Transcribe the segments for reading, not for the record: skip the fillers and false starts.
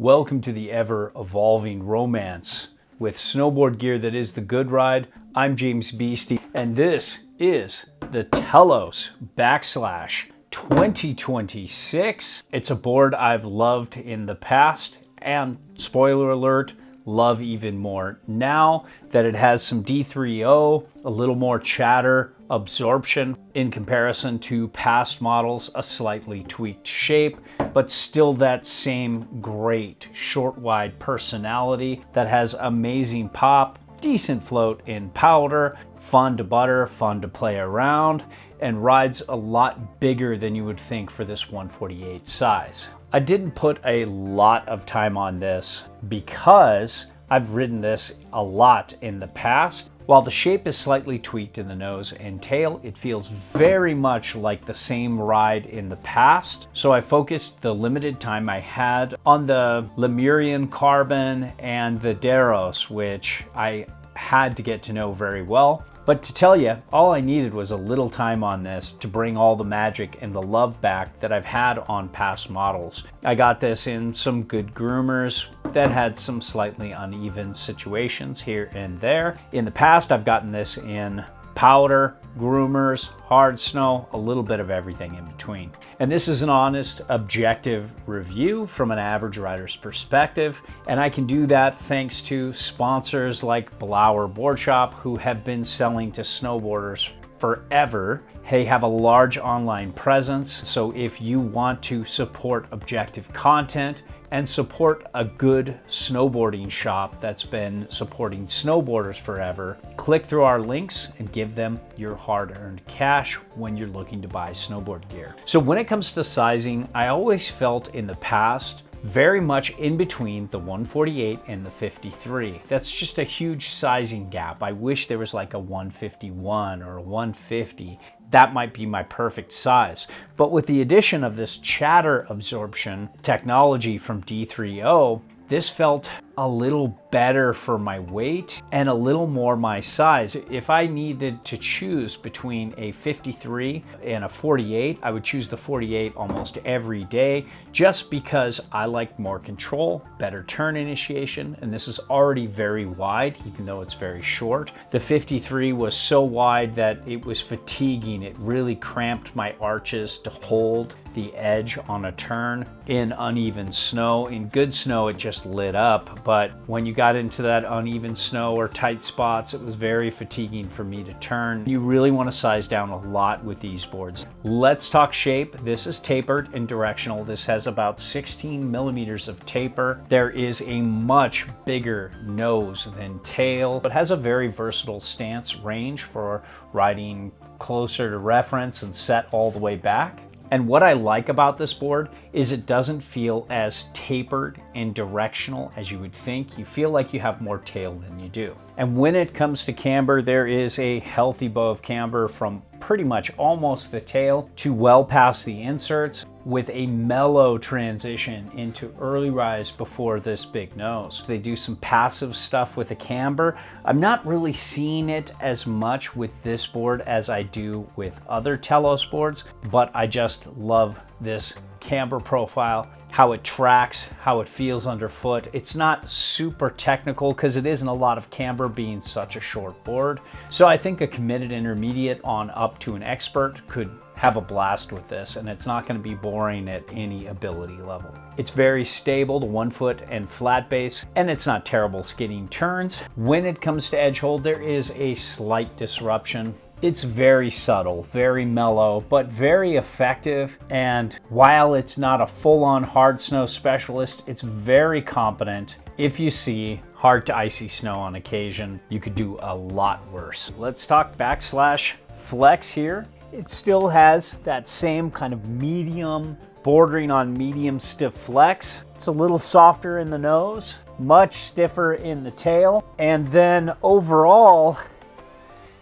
Welcome to the ever-evolving romance with snowboard gear that is the good ride. I'm James Beastie, and this is the Telos Backslash 2026. It's a board I've loved in the past, and spoiler alert, love even more now that it has some D3O, a little more chatter absorption in comparison to past models, a slightly tweaked shape, but still that same great short wide personality that has amazing pop, decent float in powder, fun to butter, fun to play around, and rides a lot bigger than you would think for this 148 size. I didn't put a lot of time on this because I've ridden this a lot in the past. While the shape is slightly tweaked in the nose and tail, it feels very much like the same ride in the past. So I focused the limited time I had on the Lemurian Carbon and the Telos, which I had to get to know very well. But to tell you, all I needed was a little time on this to bring all the magic and the love back that I've had on past models. I got this in some good groomers that had some slightly uneven situations here and there. In the past, I've gotten this in powder, groomers, hard snow, a little bit of everything in between. And this is an honest, objective review from an average rider's perspective. And I can do that thanks to sponsors like Blower Board Shop, who have been selling to snowboarders forever. They have a large online presence. So if you want to support objective content and support a good snowboarding shop that's been supporting snowboarders forever, click through our links and give them your hard-earned cash when you're looking to buy snowboard gear. So when it comes to sizing, I always felt in the past very much in between the 148 and the 53. That's just a huge sizing gap. I wish there was like a 151 or a 150. That might be my perfect size. But with the addition of this chatter absorption technology from D3O, this felt a little better for my weight and a little more my size. If I needed to choose between a 53 and a 48, I would choose the 48 almost every day just because I like more control, better turn initiation, and this is already very wide even though it's very short. The 53 was so wide that it was fatiguing. It really cramped my arches to hold the edge on a turn in uneven snow. In good snow, it just lit up. But when you got into that uneven snow or tight spots, it was very fatiguing for me to turn. You really want to size down a lot with these boards. Let's talk shape. This is tapered and directional. This has about 16 millimeters of taper. There is a much bigger nose than tail, but has a very versatile stance range for riding closer to reference and set all the way back. And what I like about this board is it doesn't feel as tapered and directional as you would think. You feel like you have more tail than you do. And when it comes to camber, there is a healthy bow of camber from pretty much almost the tail to well past the inserts, with a mellow transition into early rise before this big nose. They do some passive stuff with the camber. I'm not really seeing it as much with this board as I do with other Telos boards, but I just love this camber profile, how it tracks, how it feels underfoot. It's not super technical because it isn't a lot of camber being such a short board. So I think a committed intermediate on up to an expert could have a blast with this, and it's not going to be boring at any ability level. It's very stable to 1 foot and flat base, and it's not terrible skidding turns. When it comes to edge hold, there is a slight disruption. It's very subtle, very mellow, but very effective. And while it's not a full-on hard snow specialist, it's very competent. If you see hard to icy snow on occasion, you could do a lot worse. Let's talk Backslash flex here. It still has that same kind of medium, bordering on medium stiff flex. It's a little softer in the nose, much stiffer in the tail. And then overall,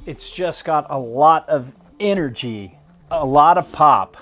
it's just got a lot of energy, a lot of pop.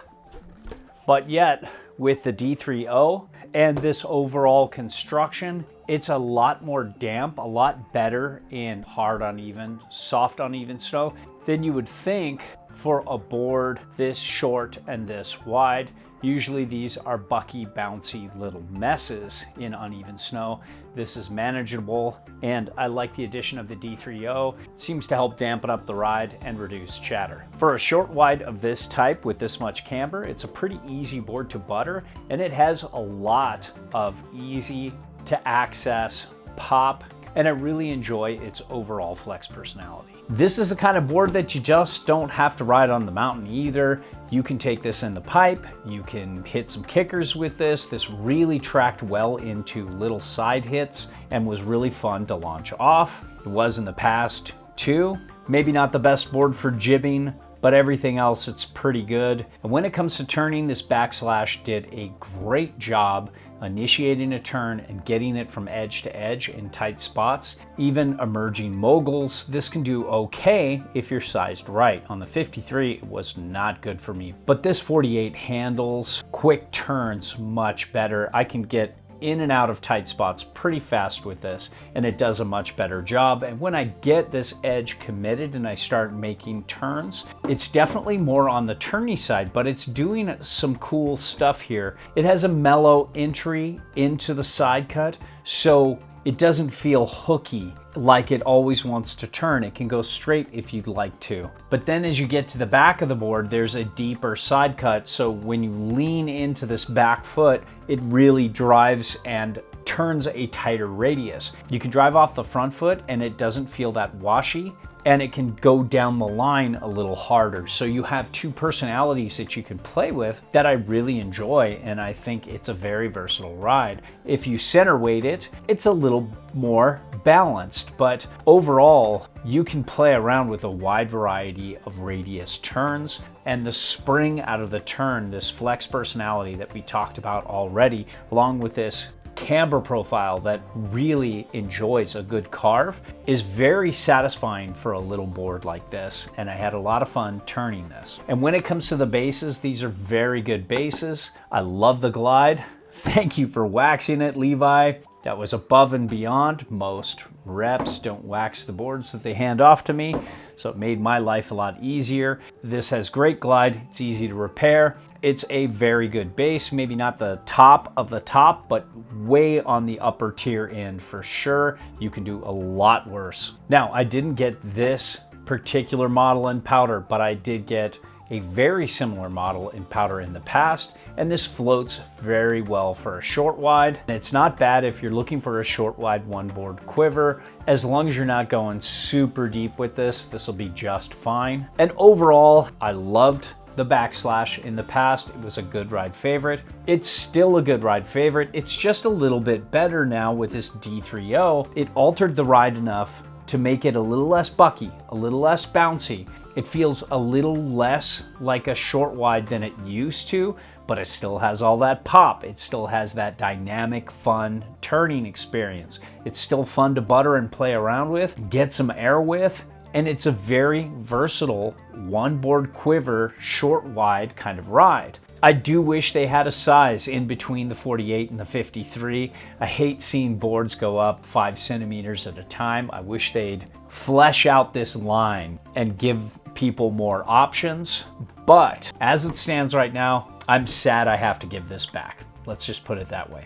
But yet, with the D3O and this overall construction, it's a lot more damp, a lot better in hard uneven, soft uneven snow than you would think for a board this short and this wide. Usually these are bucky, bouncy little messes in uneven snow. This is manageable, and I like the addition of the D3O. It seems to help dampen up the ride and reduce chatter. For a short wide of this type with this much camber, it's a pretty easy board to butter, and it has a lot of easy to access pop, and I really enjoy its overall flex personality. This is the kind of board that you just don't have to ride on the mountain either. You can take this in the pipe, you can hit some kickers with this. This really tracked well into little side hits and was really fun to launch off. It was in the past too. Maybe not the best board for jibbing, but everything else, it's pretty good. And when it comes to turning, this Backslash did a great job initiating a turn and getting it from edge to edge in tight spots. Even emerging moguls, this can do okay if you're sized right. On the 53, it was not good for me, but this 48 handles quick turns much better. I can get in and out of tight spots pretty fast with this, and it does a much better job. And when I get this edge committed and I start making turns, it's definitely more on the turny side, but it's doing some cool stuff here. It has a mellow entry into the side cut, so it doesn't feel hooky like it always wants to turn. It can go straight if you'd like to. But then as you get to the back of the board, there's a deeper side cut. So when you lean into this back foot, it really drives and turns a tighter radius. You can drive off the front foot and it doesn't feel that washy, and it can go down the line a little harder. So you have two personalities that you can play with that I really enjoy, and I think it's a very versatile ride. If you center weight it, it's a little more balanced, but overall, you can play around with a wide variety of radius turns, and the spring out of the turn, this flex personality that we talked about already, along with this camber profile that really enjoys a good carve, is very satisfying for a little board like this, and I had a lot of fun turning this. And when it comes to the bases, these are very good bases. I love the glide. Thank you for waxing it, Levi. That was above and beyond. Most reps don't wax the boards that they hand off to me, so it made my life a lot easier. This has great glide, it's easy to repair. It's a very good base, maybe not the top of the top, but way on the upper tier end for sure. You can do a lot worse. Now, I didn't get this particular model in powder, but I did get a very similar model in powder in the past, and this floats very well for a short wide. It's not bad if you're looking for a short wide one board quiver. As long as you're not going super deep with this, this will be just fine. And overall, I loved the Backslash in the past. It was a good ride favorite. It's still a good ride favorite. It's just a little bit better now with this D3O. It altered the ride enough to make it a little less bucky, a little less bouncy. It feels a little less like a short wide than it used to, but it still has all that pop. It still has that dynamic, fun turning experience. It's still fun to butter and play around with, get some air with, and it's a very versatile one board quiver, short wide kind of ride. I do wish they had a size in between the 48 and the 53. I hate seeing boards go up 5 centimeters at a time. I wish they'd flesh out this line and give people more options. But as it stands right now, I'm sad I have to give this back. Let's just put it that way.